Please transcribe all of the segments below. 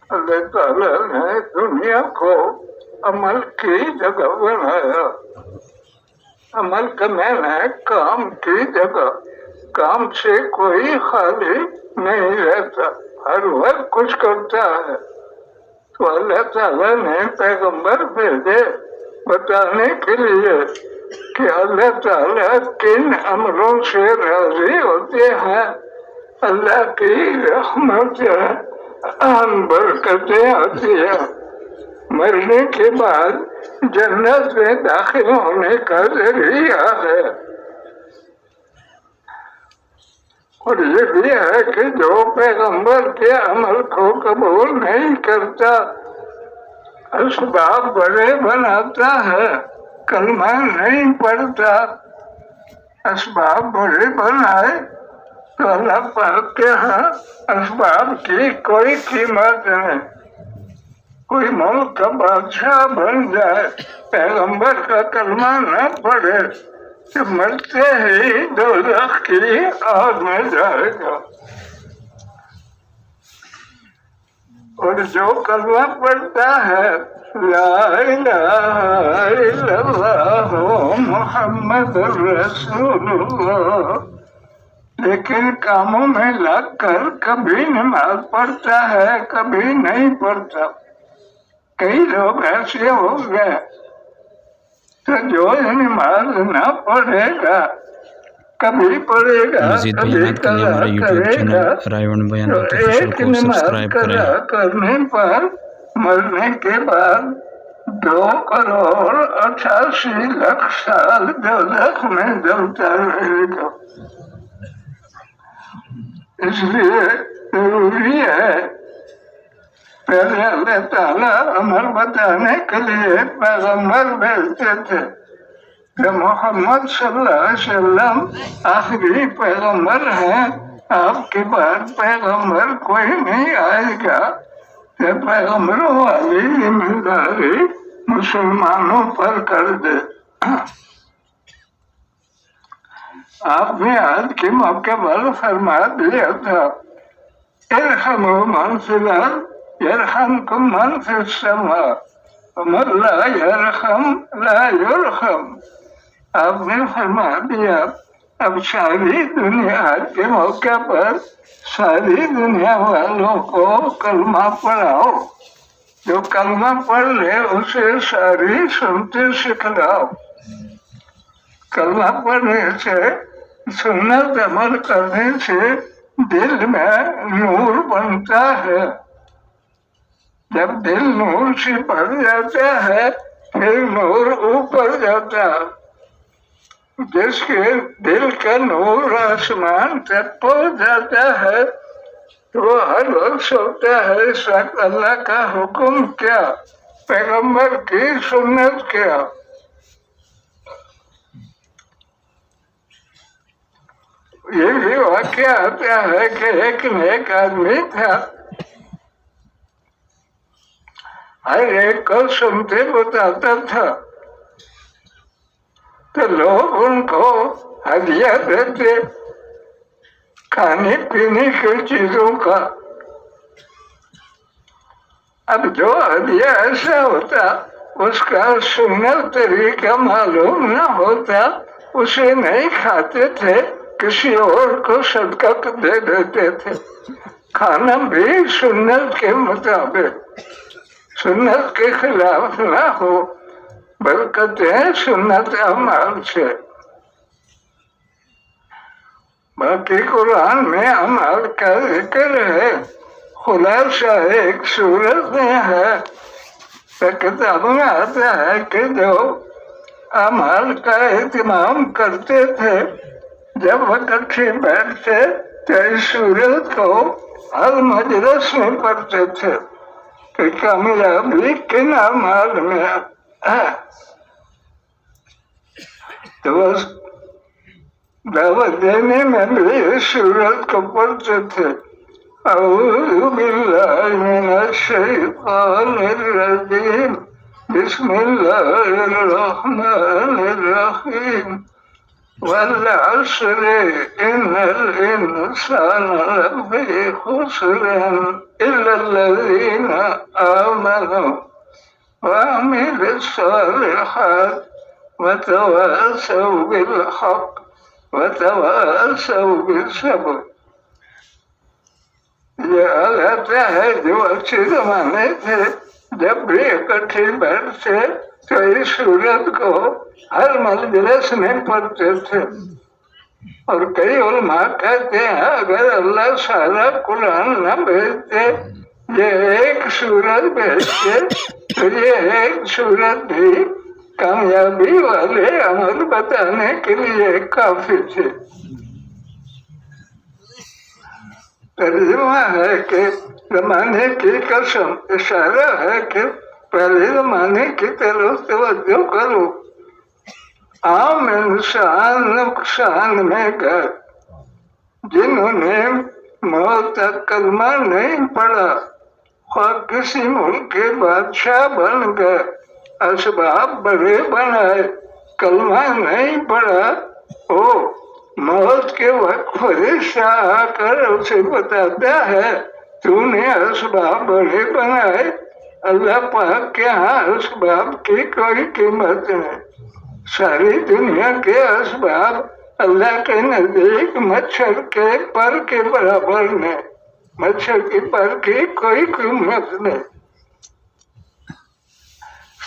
اللہ تعالیٰ نے دنیا کو عمل کی جگہ بنایا. عمل کرنے میں کام کی جگہ. کام سے کوئی خالی نہیں رہتا، ہر وقت کچھ کرتا ہے. تو اللہ تعالیٰ نے پیغمبر بھیجے بتانے کے لیے کہ اللہ تعالیٰ کن امروں سے راضی ہوتے ہیں. اللہ کی رحمت برکتیں آتی ہیں. مرنے کے بعد جنت میں داخل ہونے کا ذریعہ ہے. اور یہ بھی ہے کہ جو پیغمبر کے عمل کو قبول نہیں کرتا، اسباب بڑے بناتا ہے، کلمہ نہیں پڑھتا، اسباب بڑے بنائے، تو اللہ پاک کے ہاں اسباب کی کوئی قیمت نہیں. کوئی ملک کا بادشاہ بن جائے، پیغمبر کا کلمہ نہ پڑھے، کہ مرتے ہی دوزخ کی آگ میں جائے گا. اور جو کلمہ پڑھتا ہے لا الہ الا اللہ محمد رسول اللہ، لیکن کاموں میں لگ کر کبھی نماز پڑھتا ہے کبھی نہیں پڑھتا. کئی لوگ ایسے ہو گئے تو جو نماز نہ پڑھے گا کبھی پڑھے گا مزید کبھی بیانات کے لیے ہمارے یوٹیوب کرے گا. چینل رائے ون بیانات تو آفیشیل ایک کو نماز سبسکرائب کریں. قضا کرنے پر مرنے کے بعد 2,88,00,000 سال دوزخ میں جلتا رہے گا. اس لیے ضروری ہے پہلے اللہ تعالیٰ عمل بتانے کے لیے پیغمبر بھیجتے تھے کہ محمد صلی اللہ علیہ وسلم آخری پیغمبر ہیں، آپ کے بعد پیغمبر کوئی نہیں آئے گا. کہ پیغمبروں والی ذمہ داری مسلمانوں پر کر دے. آپ نے آج کے موقع پر فرما دیا تھا ارحموا من فی الارض یرحمکم من فی السماء ومن لا یرحم لا یرحم. آپ نے فرما دیا اب ساری دنیا آج کے موقع پر ساری دنیا والوں کو کلمہ پڑھاؤ. جو کلمہ پڑھ لے اسے ساری سنتے سکھلاؤ. کلمہ پڑھنے سے سنت عمل کرنے سے دل میں نور بنتا ہے. جب دل نور سے بھر جاتا ہے پھر نور اوپر جاتا ہے. جس کے دل کا نور آسمان تک پہنچ جاتا ہے تو وہ ہر وقت سوچتا ہے اس وقت اللہ کا حکم کیا، پیغمبر کی سنت کیا. یہ بھی واقعہ آتا ہے کہ ایک نیک آدمی تھا، ہر ایک کو سنتے بتاتا تھا تو لوگ ان کو ہدیہ دیتے کھانے پینے کی چیزوں کا. اب جو ہدیہ ایسا ہوتا اس کا سنت طریقہ معلوم نہ ہوتا اسے نہیں کھاتے تھے، کسی اور کو صدقہ دے دیتے تھے. کھانا بھی سنت کے مطابق، سنت کے خلاف نہ ہو، برکتیں سنت اعمال سے. باقی قرآن میں اعمال کا ذکر ہے، خلاصہ ایک صورت میں ہے. کتاب میں آتا ہے کہ جو اعمال کا اہتمام کرتے تھے جب وقت سے بیٹھتے تو اس صورت کو ہر مجلس میں پڑھتے تھے کہ کامیابی کن اعمال میں ہے. تو بس دعوت دینے میں بھی اس صورت کو پڑھتے تھے. اعوذ باللہ من الشیطان الرجیم بسم اللہ الرحمن الرحیم والعصر إن الإنسان لفي خسر إلا الذين آمنوا وعملوا الصالحات وتواصوا بالحق وتواصوا بالصبر. یہ حالت ہے جو اچھے زمانے تھے جب بھی اکٹھے بیٹھتے تو اس سورت کو ہر مجلس میں پڑھتے تھے. اور کئی علماء کہتے ہیں اگر اللہ سارا قرآن نہ بھیجتے یہ ایک سورت بھیجتے تو یہ ایک سورت بھی کامیابی والے عمل بتانے کے لیے کافی تھے. ترجمہ ہے کہ زمانے کی قسم، اشارہ ہے کہ پہلے زمانے کی طرف توجہ کرو. عام انسان نقصان میں گئے جنہوں نے موت تک کلمہ نہیں پڑھا، خواہ کسی ملک کے بادشاہ بن گئے، اسباب بڑے بنائے، کلمہ نہیں پڑھا. موت کے وقت فرشتہ آ کر اسے بتاتا ہے تو نے اسباب بڑے بنائے. اللہ پاک کے ہاں اسباب کی کوئی قیمت نہیں. ساری دنیا کے اسباب اللہ کے نزدیک مچھر کے پر کے برابر نہیں. مچھر کی پر کی کوئی قیمت نہیں.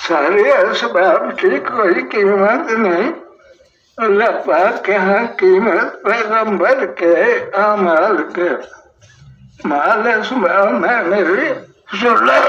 سارے اسباب کی کوئی قیمت نہیں. اللہ پاک کے ہاں قیمت پیغمبر کے اعمال کے. مال اسباب میں میری سنو.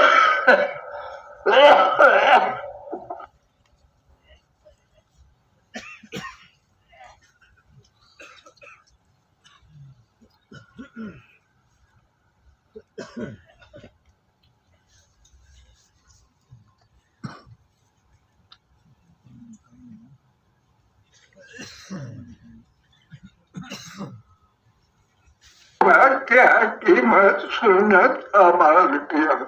کیا قیمت سنت اعمال کیا.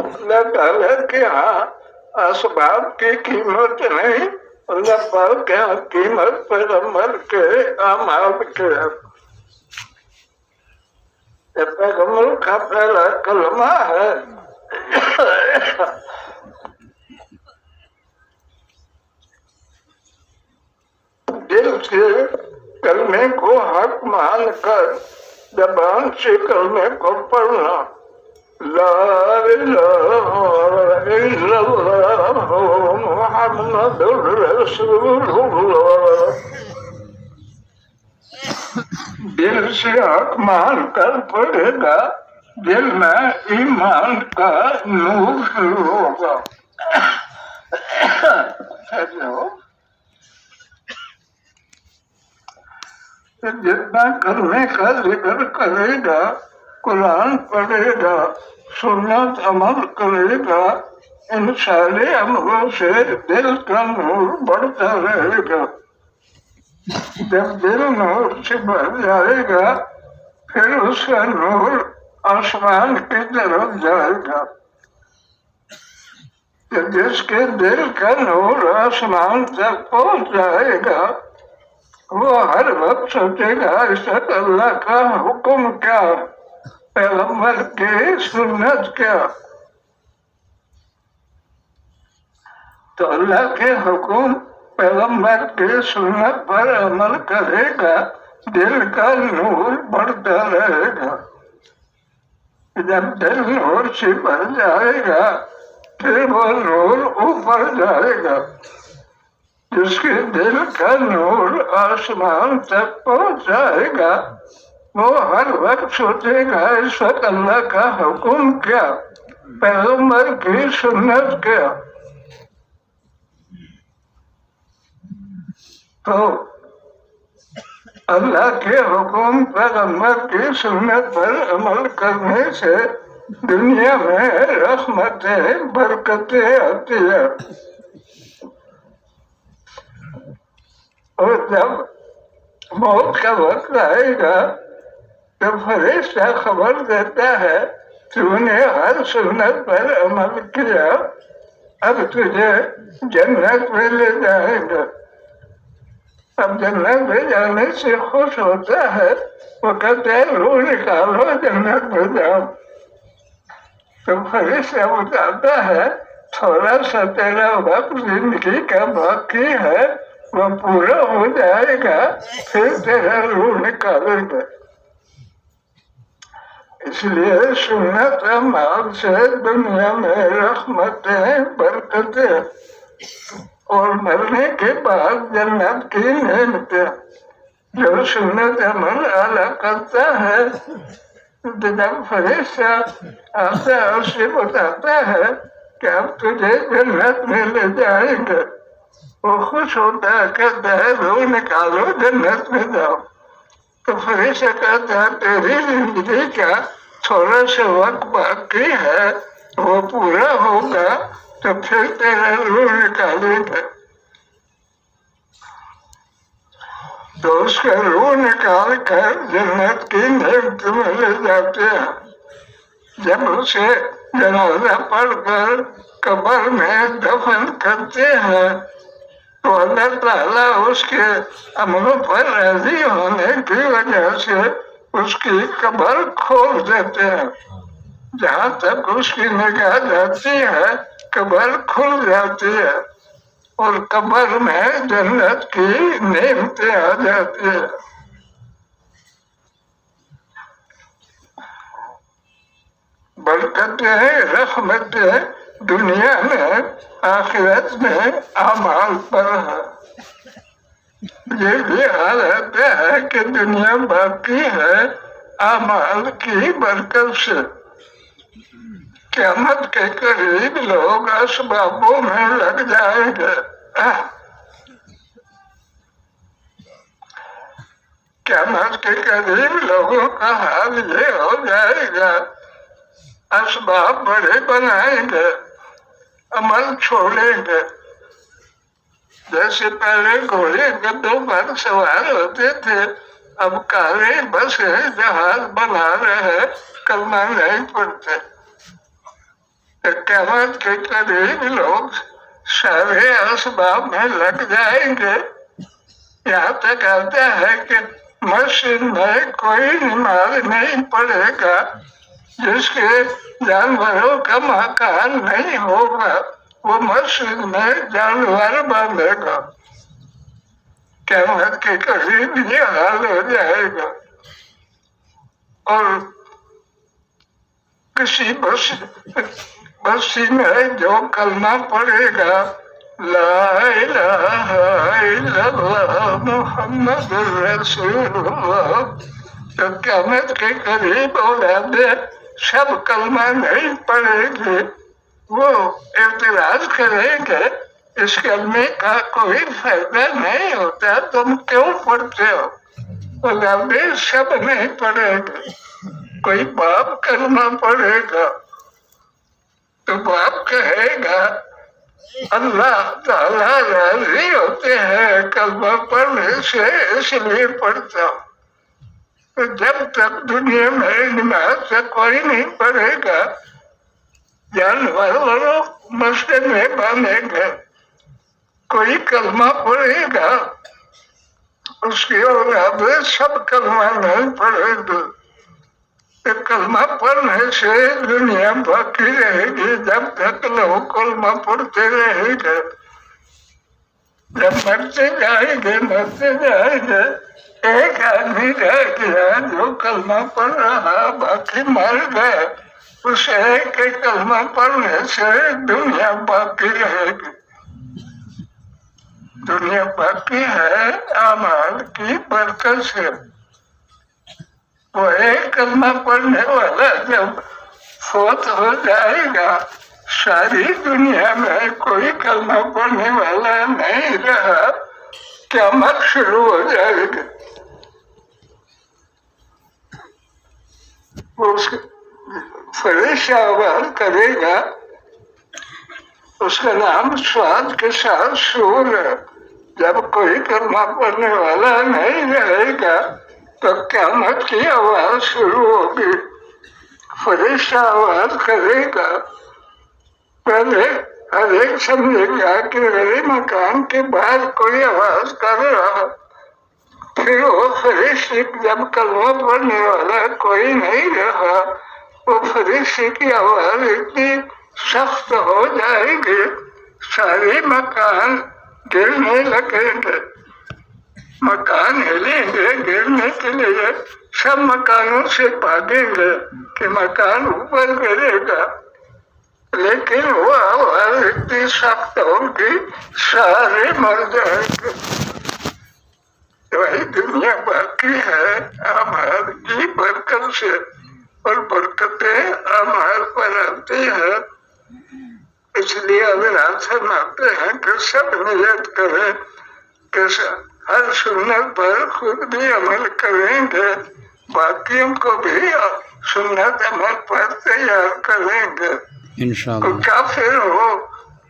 اللہ تعالیٰ کے ہاں اسباب کی قیمت نہیں. اللہ پاک کے ہاں قیمت پیغمبر کے اعمال کے. پیغمبر کا پہلا کلمہ ہے. دل سے کلمے کو حق مان کر زبان سے کلمے کو پڑھنا. لا الہ الا اللہ محمد رسول اللہ. دل سے حق مان کر پڑھے گا، دل میں ایمان کا نور شروع ہوگا. جتنا کرنے کا ذکر کرے گا، قرآن پڑھے گا، سنت عمل کرے گا، ان سارے عملوں سے دل کا نور بڑھتا رہے گا. جب دل نور سے بڑھ جائے گا پھر اس کا نور آسمان کی طرف جائے گا. جس کے دل کا نور آسمان تک پہنچ جائے گا وہ ہر وقت سوچے گا اس وقت اللہ کا حکم کیا، پیغمبر کی سنت کیا. تو اللہ کے حکم پیغمبر کی سنت پر عمل کرے گا، دل کا نور بڑھتا رہے گا. جب دل نور سے بھر جائے گا پھر وہ نور اوپر جائے گا. جس کے دل کا نور آسمان تک پہنچ جائے گا وہ ہر وقت سوچے گا اس وقت اللہ کا حکم کیا، پیغمبر کی سنت کیا. تو اللہ کے حکم پیغمبر کی سنت پر عمل کرنے سے دنیا میں رحمتیں برکتیں آتی ہیں. اور جب موت کا وقت آئے گا تو فرشتہ خبر دیتا ہے تو نے ہر سنت پر عمل کیا، اب تجھے جنت میں لے جائیں گے. اب جنت میں جانے سے خوش ہوتا ہے، وہ کہتے ہیں روح نکالو جنت میں جاؤ. تو فرشتہ بتاتا ہے تھوڑا سا تیرا وقت زندگی کا باقی ہے، وہ پورا ہو جائے گا پھر تیرا روح نکالیں گے. اس لیے سنت اعمال سے دنیا میں رحمتیں برکتیں اور مرنے کے بعد جنت کی نعمتیں. جو سنت عمل اعلیٰ کرتا ہے جب فرشتہ آتا ہے اسے بتاتا ہے کہ اب تجھے جنت میں لے جائیں گے، وہ خوش ہوتا ہے، کہتا ہے روح نکالو جنت میں جاؤ. تو فرشتہ کہتا ہے تیری زندگی کا تھوڑا سا وقت باقی ہے، وہ پورا ہوگا تو پھر تیرا روح نکالے گا. تو اس کا روح نکال کر جنت کی نعمت میں لے جاتے ہیں. جب اسے جنازہ پڑھ کر قبر میں دفن کرتے ہیں تو اللہ تعالیٰ اس کے عملوں پر راضی ہونے کی وجہ سے اس کی قبر کھول دیتے ہیں. جہاں تک اس کی نگاہ جاتی ہے قبر کھل جاتی ہے اور قبر میں جنت کی نعمتیں آ جاتی ہیں. برکتیں رحمتیں دنیا میں آخرت میں اعمال پر ہے. یہ بھی حالت ہے کہ دنیا باقی ہے اعمال کی برکت سے. قیامت کے قریب لوگ اسبابوں میں لگ جائیں گے. قیامت کے قریب لوگوں کا حال یہ ہو جائے گا اسباب بڑے بنائیں گے، عمل چھوڑیں گے. جیسے پہلے گھوڑے گدوں پر سوار ہوتے تھے، اب کاریں بسیں جہاز بنا رہے، کلمہ نہیں پڑھتے. قیامت کے قریب لوگ سارے اسباب میں لگ جائیں گے. یہاں تک آتا ہے کہ مسجد میں کوئی نماز نہیں پڑھے گا جس کے جانوروں کا مکان نہیں ہوگا، وہ مسجد میں جانور باندھے گا. قیامت کے قریب یہ حال ہو جائے گا. اور کسی بستی میں جو کلمہ پڑھے گا لا الہ الا اللہ محمد رسول اللہ، تو قیامت کے قریب اولادیں سب کلمہ نہیں پڑھے گی. وہ اعتراض کریں گے اس کلمے کا کوئی فائدہ نہیں ہوتا، تم کیوں پڑھتے ہو؟ اولادیں سب نہیں پڑھے گی. کوئی باپ کلمہ پڑھے گا تو باپ کہے گا اللہ تعالیٰ راضی ہوتے ہیں کلمہ پڑھنے سے اس لیے پڑھتا ہوں. تو جب تک دنیا میں نماز سے کوئی نہیں پڑھے گا جانور مسجد میں باندھیں گے. کوئی کلمہ پڑھے گا اس کی اولاد سب کلمہ نہیں پڑھے گا. کلمہ پڑھنے سے دنیا باقی رہے گی جب تک لوگ کلمہ پڑھتے رہے گا. جب مرتے جائیں گے ایک آدمی رہ گیا جو کلمہ پڑھ رہا باقی مر گئے. اس ایک کلمہ پڑھنے سے دنیا باقی رہے گی. دنیا باقی ہے اعمال کی برکت سے. وہ ایک کلمہ پڑھنے والا جب فوت ہو جائے گا ساری دنیا میں کوئی کلمہ پڑھنے والا نہیں رہا. قیامت شروع ہو جائے گی. اس فرشتہ آواز کرے گا. اس کا نام سواد کے ساتھ سور ہے. جب کوئی کلمہ پڑھنے والا نہیں رہے گا تو قیامت کی آواز شروع ہوگی. فرشتہ آواز کرے گا. پہلے ہر ایک سمجھے گا کہ میرے مکان کے باہر کوئی آواز کر رہا. پھر وہ فرشتے جب کلمہ پڑھنے والا کوئی نہیں رہا وہ فرشتے کی آواز اتنی سخت ہو جائے گی سارے مکان گرنے لگیں گے. مکان ہلیں گے گرنے کے لیے. سب مکانوں سے بھاگیں گے کہ مکان اوپر گرے گا. لیکن وہ آواز اتنی سخت ہوگی سارے مر جائیں گے. وہی دنیا باقی ہے اعمال کی برکت سے. اور برکتیں اعمال پر آتی ہیں. اس لیے حضرات فرماتے ہیں کہ سب نیت کریں کہ ہر سنت پر خود بھی عمل کریں گے باقیوں کو بھی سنت عمل پر تیار کریں گے. انشاءاللہ. کافر ہو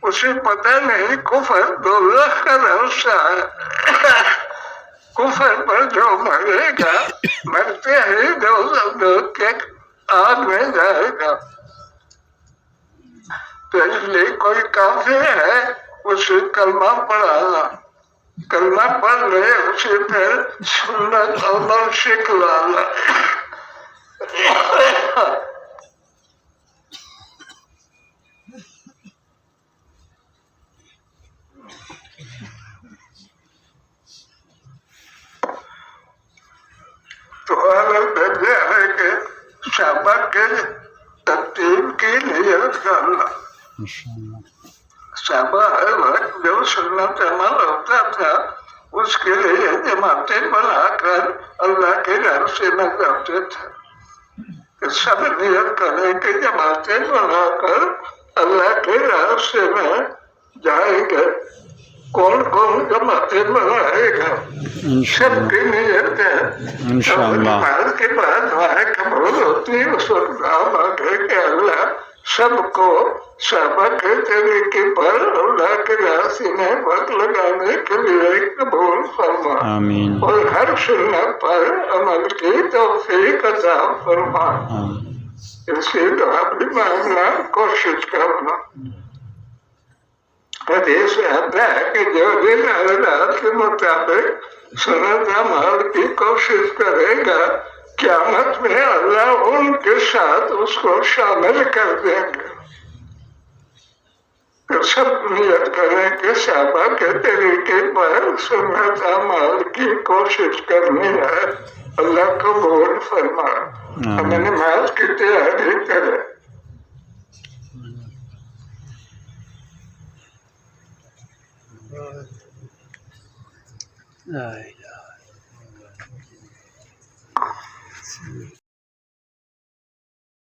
اسے پتہ نہیں کفر دوزخ کا راستہ ہے. کفر پر جو مرے گا مرتے ہی دوزخ کے آگ میں جائے گا. تو اس لیے کوئی کافر ہے اسے کلمہ پڑھانا. کلمہ پڑھ لے اسے پھر سنت عمل سکھلانا. تو حالت درجہ ہے کہ صحابہ کے ترتیب کی نیت کرنا. صحابہ ہر وقت جو سنت عمل ہوتا تھا اس کے لیے جماعتیں بنا کر اللہ کے راستے میں جاتے تھے. سب نیت کریں کہ جماعتیں بنا کر اللہ کے راستے میں جائیں گے. کون کون جماعتیں بنائے گا سب کی نیت ہے. نماز کے بعد دعائیں قبول ہوتی ہے. اس وقت آپ آگے کہ اللہ سب کو صحابہ کے طریقے پر اللہ کے راستے میں وقت لگانے کے لیے قبول فرما. اور ہر سنت پر عمل کی توفیق عطا فرما. اس کی دعا بھی مانگنا کوشش کرنا. حدیث آتا ہے کہ جو دن حضرات کے مطابق سنت عمل کی کوشش کرے گا قیامت میں اللہ ان کے ساتھ اس کو شامل کر دیں گے. تو سب نیت کریں کہ صحابہ کے طریقے پر سنت عمل کی کوشش کرنی ہے. اللہ قبول فرما. ہمیں نماز کی تیاری کرے. لا